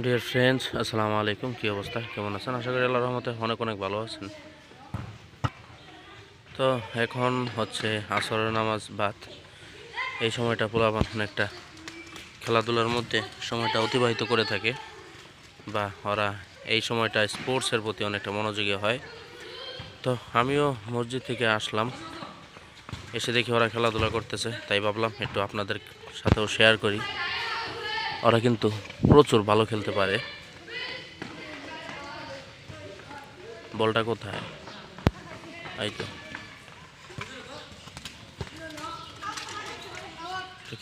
Dear friends, আসসালামু আলাইকুম। কী অবস্থা, কেমন আছেন? আশা করি আল্লাহর রহমতে অনেক অনেক ভালো আছেন। তো এখন হচ্ছে আসরের নামাজ বাদ। এই সময়টা পোলাপান অনেকটা খেলাধুলার মধ্যে সময়টা অতিবাহিত করে থাকে, বা ওরা এই সময়টা স্পোর্টসের প্রতি অনেকটা মনোযোগী হয়। তো আমিও মসজিদ থেকে আসলাম, এসে দেখি ওরা খেলাধুলা করতেছে, তাই ভাবলাম একটু আপনাদের সাথেও শেয়ার করি। ওরা কিন্তু প্রচুর ভালো খেলতে পারে। বলটা কোথায়? এই তো,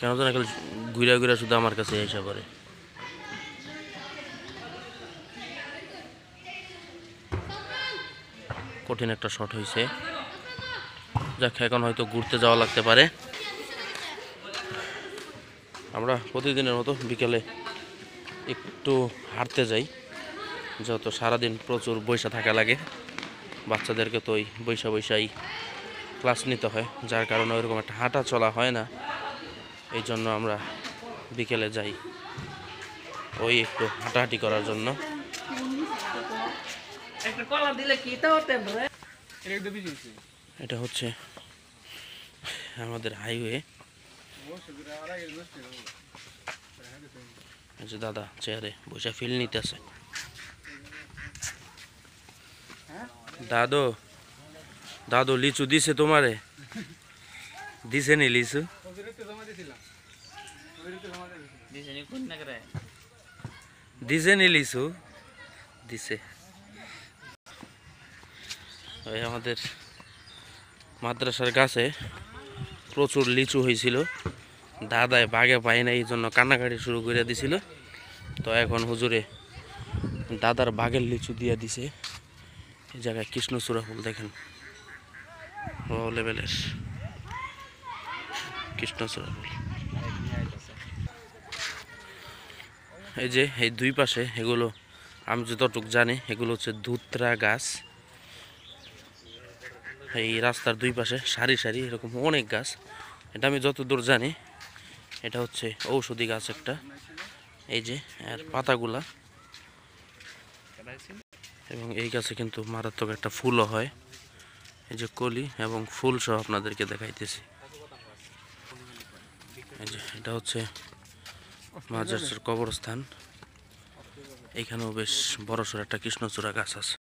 কেন যেন খালি ঘুরা ঘুরা শুধু আমার কাছে এসে করে। কঠিন একটা শট হয়েছে। যাক, এখন হয়তো ঘুরতে যাওয়া লাগতে পারে। আমরা প্রতিদিনের মতো বিকেলে একটু হাঁটতে যাই, যেহেতু সারাদিন প্রচুর বৈশা থাকা লাগে। বাচ্চাদেরকে তো ওই বৈশাই ক্লাস নিতে হয়, যার কারণে ওইরকম একটা হাঁটা চলা হয় না। এই জন্য আমরা বিকেলে যাই ওই একটু হাঁটাহাঁটি করার জন্য। এটা হচ্ছে আমাদের হাইওয়ে। যে দাদা চেয়ারে বসে ফিল নিতেছে। দাদু দাদু লিচু দিছে তোমারে? দিছে নি লিচু? দিছে নি লিচু? দিছে। ওই আমাদের মাদ্রাসার গাছে প্রচুর লিচু হয়েছিল, দাদায় বাগে পায় না, এই জন্য কান্নাকাটি শুরু করে দিছিল। তো এখন হুজুরে দাদার বাগের লিচু দিয়ে দিছে। এই জায়গায় কৃষ্ণচূড়া ফুল দেখেন, ও লেভেলের কৃষ্ণচূড়া ফুল। এই যে এই দুই পাশে এগুলো, আমি যতটুকু জানি এগুলো হচ্ছে ধুতরা গাছ। এই রাস্তার দুই পাশে সারি সারি এরকম অনেক গাছ। এটা আমি যতদূর জানি এটা হচ্ছে ঔষধি গাছ একটা। এই যে আর পাতাগুলা, এবং এই গাছে কিন্তু মারাত্মক একটা ফুলও হয়। এই যে কলি এবং ফুল সহ আপনাদেরকে দেখাইতেছি। এই যে এটা হচ্ছে মাজার কবরস্থান। এইখানেও বেশ বড়সড় একটা কৃষ্ণচূড়া গাছ আছে।